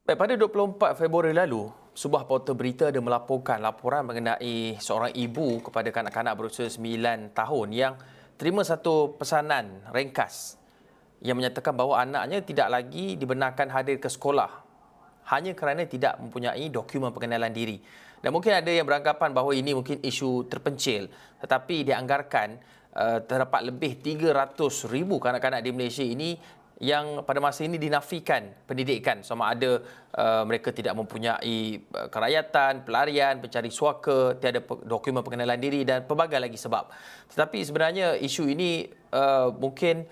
Baik, pada 24 Februari lalu, sebuah portal berita ada melaporkan laporan mengenai seorang ibu kepada kanak-kanak berusia 9 tahun yang terima satu pesanan ringkas yang menyatakan bahawa anaknya tidak lagi dibenarkan hadir ke sekolah hanya kerana tidak mempunyai dokumen pengenalan diri. Dan mungkin ada yang beranggapan bahawa ini mungkin isu terpencil, tetapi dianggarkan terdapat lebih 300,000 kanak-kanak di Malaysia ini yang pada masa ini dinafikan pendidikan, sama ada mereka tidak mempunyai kerakyatan, pelarian, pencari suaka, tiada dokumen pengenalan diri dan pelbagai lagi sebab. Tetapi sebenarnya isu ini mungkin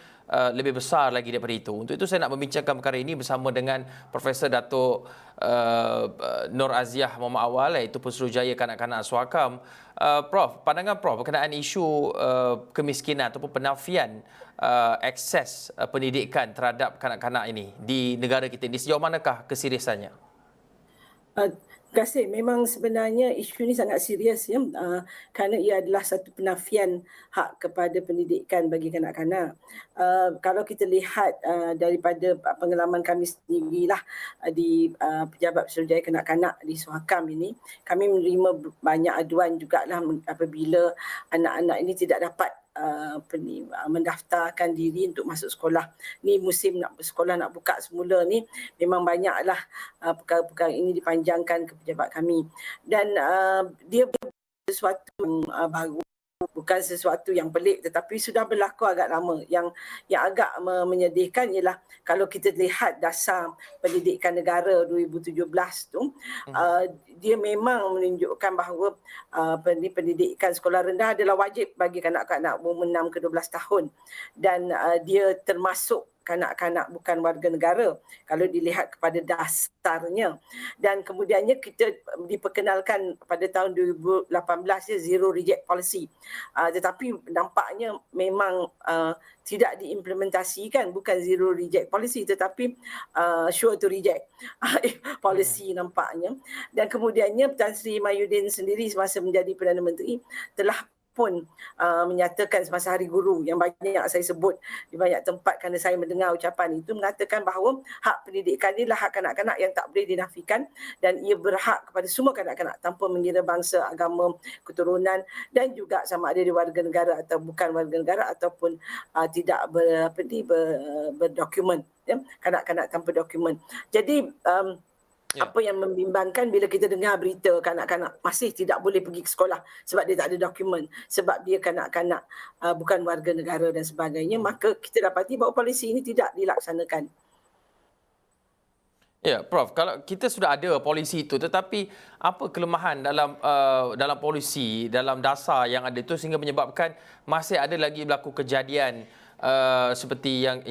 lebih besar lagi daripada itu. Untuk itu saya nak membincangkan perkara ini bersama dengan Profesor Datuk Nur Aziah Muhammad Awal, iaitu Pesuruhjaya Kanak-kanak Suakam. Prof, pandangan Prof berkenaan isu kemiskinan ataupun penafian akses pendidikan terhadap kanak-kanak ini di negara kita ini, sejauh manakah keseriusannya? Terima kasih. Memang sebenarnya isu ini sangat serius ya, kerana ia adalah satu penafian hak kepada pendidikan bagi kanak-kanak. Kalau kita lihat daripada pengalaman kami sendirilah di Pejabat Pesuruhjaya Kanak-kanak di Suakam ini, kami menerima banyak aduan jugalah apabila anak-anak ini tidak dapat mendaftarkan diri untuk masuk sekolah. Ni musim nak sekolah nak buka semula ni, memang banyaklah perkara-perkara ini dipanjangkan ke pejabat kami. Dan dia sesuatu yang baru, bukan sesuatu yang pelik, tetapi sudah berlaku agak lama. Yang agak menyedihkan ialah kalau kita lihat dasar pendidikan negara 2017 tu, dia memang menunjukkan bahawa pendidikan sekolah rendah adalah wajib bagi kanak-kanak umur 6 ke 12 tahun. Dan dia termasuk kanak-kanak bukan warga negara kalau dilihat kepada dasarnya. Dan kemudiannya kita diperkenalkan pada tahun 2018 ya, zero reject policy. Tetapi nampaknya memang tidak diimplementasikan, bukan zero reject policy tetapi sure to reject policy nampaknya. Dan kemudiannya Tan Sri Mahyudin sendiri semasa menjadi Perdana Menteri telah pun menyatakan semasa Hari Guru yang banyak saya sebut di banyak tempat kerana saya mendengar ucapan itu, mengatakan bahawa hak pendidikan inilah hak kanak-kanak yang tak boleh dinafikan dan ia berhak kepada semua kanak-kanak tanpa mengira bangsa, agama, keturunan dan juga sama ada di warga negara atau bukan warga negara ataupun tidak berdokumen, ya, kanak-kanak tanpa dokumen. Jadi apa yang membimbangkan bila kita dengar berita kanak-kanak masih tidak boleh pergi ke sekolah sebab dia tak ada dokumen, sebab dia kanak-kanak bukan warga negara dan sebagainya, maka kita dapati bahawa polisi ini tidak dilaksanakan. Ya, Prof, kalau kita sudah ada polisi itu, tetapi apa kelemahan dalam polisi, dalam dasar yang ada itu sehingga menyebabkan masih ada lagi berlaku kejadian seperti yang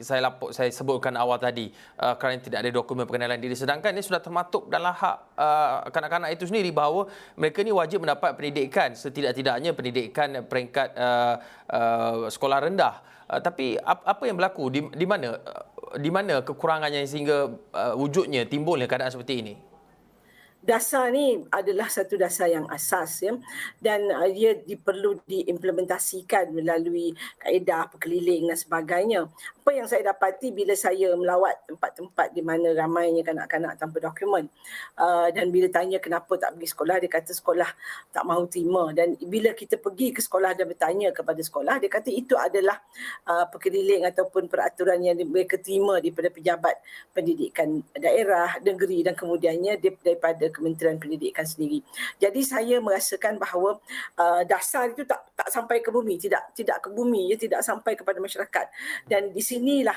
saya sebutkan awal tadi, kerana tidak ada dokumen pengenalan diri, sedangkan ini sudah termaktub dalam hak kanak-kanak itu sendiri bahawa mereka ni wajib mendapat pendidikan, setidak-tidaknya pendidikan peringkat sekolah rendah. Tapi apa yang berlaku, di mana kekurangannya sehingga wujudnya timbulnya keadaan seperti ini? Dasar ni adalah satu dasar yang asas ya, dan ia perlu diimplementasikan melalui kaedah perkeliling dan sebagainya. Apa yang saya dapati bila saya melawat tempat-tempat di mana ramainya kanak-kanak tanpa dokumen, dan bila tanya kenapa tak pergi sekolah, dia kata sekolah tak mahu terima. Dan bila kita pergi ke sekolah dan bertanya kepada sekolah, dia kata itu adalah perkeliling ataupun peraturan yang mereka terima daripada pejabat pendidikan daerah, negeri dan kemudiannya daripada Kementerian Pendidikan sendiri. Jadi saya merasakan bahawa dasar itu tak sampai ke bumi, tidak ke bumi, tidak sampai kepada masyarakat. Dan di sinilah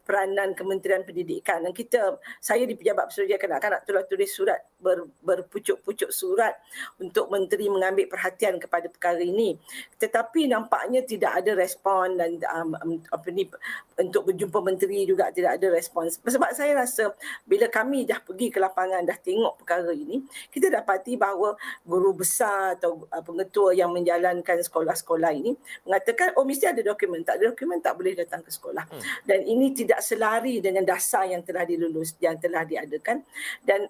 peranan Kementerian Pendidikan. Dan saya di Pejabat Pesuruhjaya Kanak-kanak telah tulis surat, berpucuk-pucuk surat untuk Menteri mengambil perhatian kepada perkara ini. Tetapi nampaknya tidak ada respon dan untuk berjumpa Menteri juga tidak ada respons. Sebab saya rasa bila kami dah pergi ke lapangan, dah tengok perkara ini, kita dapati bahawa guru besar atau pengetua yang menjalankan sekolah-sekolah ini mengatakan, oh mesti ada dokumen, tak ada dokumen tak boleh datang ke sekolah. Dan ini tidak selari dengan dasar yang telah diadakan. Dan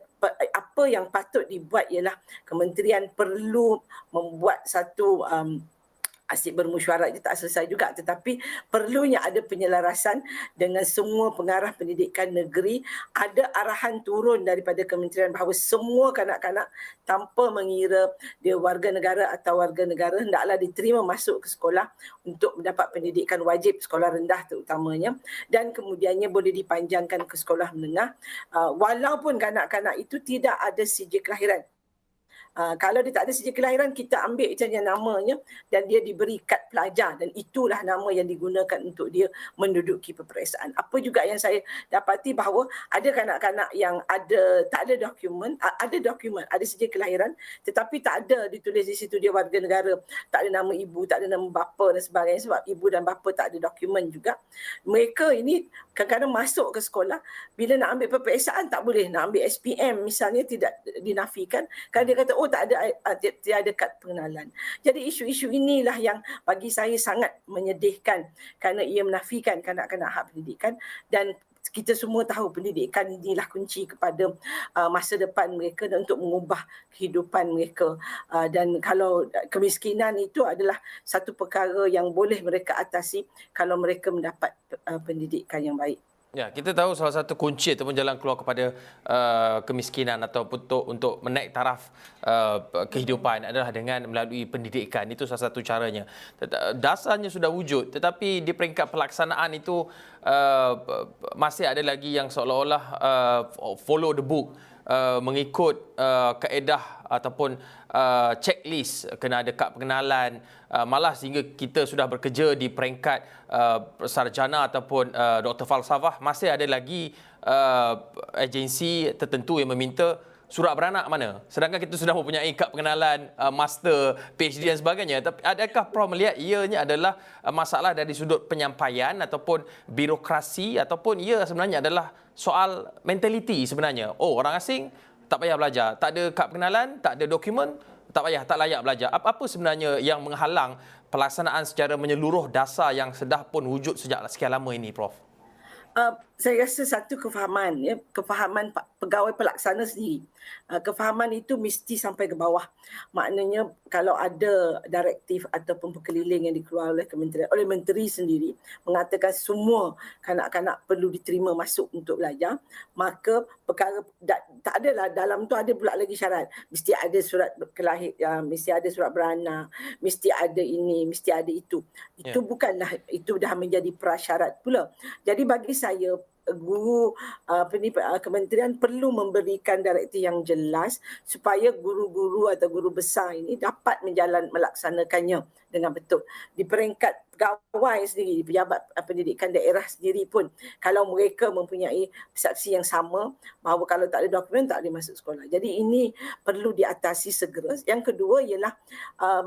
apa yang patut dibuat ialah kementerian perlu membuat satu asyik bermesyuarat je tak selesai juga, tetapi perlunya ada penyelarasan dengan semua pengarah pendidikan negeri, ada arahan turun daripada kementerian bahawa semua kanak-kanak tanpa mengira dia warga negara atau warga negara hendaklah diterima masuk ke sekolah untuk mendapat pendidikan wajib, sekolah rendah terutamanya, dan kemudiannya boleh dipanjangkan ke sekolah menengah walaupun kanak-kanak itu tidak ada sijil kelahiran. Kalau dia tak ada sijil kelahiran, kita ambil saja namanya dan dia diberi kad pelajar, dan itulah nama yang digunakan untuk dia menduduki peperiksaan. Apa juga yang saya dapati bahawa ada kanak-kanak yang tak ada dokumen, ada sijil kelahiran tetapi tak ada ditulis di situ dia warga negara, tak ada nama ibu, tak ada nama bapa dan sebagainya, sebab ibu dan bapa tak ada dokumen juga. Mereka ini kadang-kadang masuk ke sekolah, bila nak ambil peperiksaan tak boleh, nak ambil SPM misalnya tidak dinafikan kerana dia kata tidak ada kad pengenalan. Jadi isu-isu inilah yang bagi saya sangat menyedihkan kerana ia menafikan kanak-kanak hak pendidikan, dan kita semua tahu pendidikan inilah kunci kepada masa depan mereka dan untuk mengubah kehidupan mereka. Dan kalau kemiskinan itu adalah satu perkara yang boleh mereka atasi kalau mereka mendapat pendidikan yang baik. Ya, kita tahu salah satu kunci ataupun jalan keluar kepada kemiskinan ataupun untuk menaik taraf kehidupan adalah dengan melalui pendidikan. Itu salah satu caranya. Dasarnya sudah wujud, tetapi di peringkat pelaksanaan itu masih ada lagi yang seolah-olah follow the book, mengikut kaedah ataupun checklist, kena ada kad pengenalan, malah sehingga kita sudah bekerja di peringkat sarjana ataupun doktor falsafah, masih ada lagi agensi tertentu yang meminta surat beranak mana, sedangkan kita sudah mempunyai kad pengenalan, master, PhD dan sebagainya. Tapi adakah Prof melihat ianya adalah masalah dari sudut penyampaian ataupun birokrasi, ataupun ia sebenarnya adalah soal mentaliti sebenarnya? Oh, orang asing tak payah belajar, tak ada kad pengenalan, tak ada dokumen, tak layak belajar. Apa sebenarnya yang menghalang pelaksanaan secara menyeluruh dasar yang sudah pun wujud sejak sekian lama ini, Prof? Saya rasa satu kefahaman, kefahaman pegawai pelaksana sendiri. Kefahaman itu mesti sampai ke bawah. Maknanya kalau ada direktif ataupun perkeliling yang dikeluarkan oleh kementerian, oleh menteri sendiri mengatakan semua kanak-kanak perlu diterima masuk untuk belajar, maka perkara tak adalah dalam tu ada pula lagi syarat. Mesti ada surat kelahiran, mesti ada surat beranak, mesti ada ini, mesti ada itu. Itu bukanlah, itu dah menjadi prasyarat pula. Jadi bagi saya guru kementerian perlu memberikan direktif yang jelas supaya guru-guru atau guru besar ini dapat melaksanakannya dengan betul. Di peringkat pegawai sendiri, pejabat pendidikan daerah sendiri pun, kalau mereka mempunyai persepsi yang sama bahawa kalau tak ada dokumen tak boleh masuk sekolah. Jadi ini perlu diatasi segera. Yang kedua ialah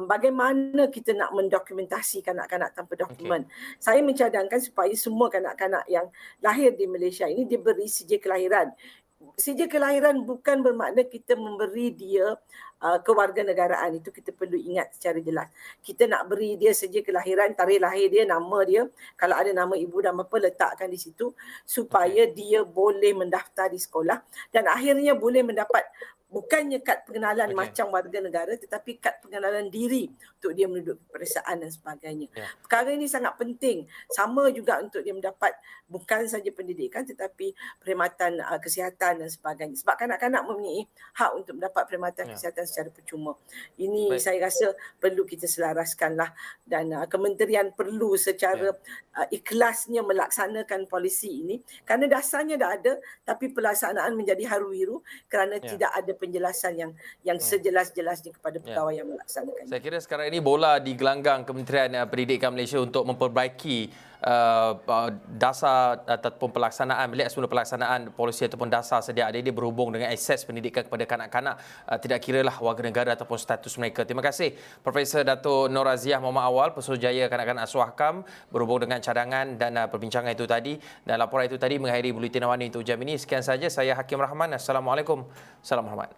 bagaimana kita nak mendokumentasi kanak-kanak tanpa dokumen. Saya mencadangkan supaya semua kanak-kanak yang lahir di Malaysia ini diberi sijil kelahiran. Sijil kelahiran bukan bermakna kita memberi dia kewarganegaraan. Itu kita perlu ingat secara jelas. Kita nak beri dia sijil kelahiran, tarikh lahir dia, nama dia, kalau ada nama ibu dan bapa letakkan di situ supaya dia boleh mendaftar di sekolah dan akhirnya boleh mendapat bukannya kad pengenalan macam warga negara, tetapi kad pengenalan diri untuk dia menduduki peperiksaan dan sebagainya. Perkara ini sangat penting. Sama juga untuk dia mendapat bukan saja pendidikan tetapi perkhidmatan kesihatan dan sebagainya. Sebab kanak-kanak mempunyai hak untuk mendapat perkhidmatan kesihatan secara percuma. Ini saya rasa perlu kita selaraskanlah, dan kementerian perlu secara ikhlasnya melaksanakan polisi ini kerana dasarnya dah ada tapi pelaksanaan menjadi haru-biru kerana tidak ada penjelasan yang sejelas-jelasnya kepada pegawai yang melaksanakannya. Saya kira sekarang ini bola di gelanggang Kementerian Pendidikan Malaysia untuk memperbaiki dasar ataupun pelaksanaan, melihat semula pelaksanaan polisi ataupun dasar sedia ada ini berhubung dengan akses pendidikan kepada kanak-kanak, tidak kiralah warga negara ataupun status mereka. Terima kasih Profesor Dato' Nur Raziah Muhammad Awal, Pesuruhjaya Kanak-kanak Suahkam, berhubung dengan cadangan dan perbincangan itu tadi, dan laporan itu tadi mengakhiri Buletin Awani untuk jam ini. Sekian saja, saya Hakim Rahman. Assalamualaikum. Salam hormat.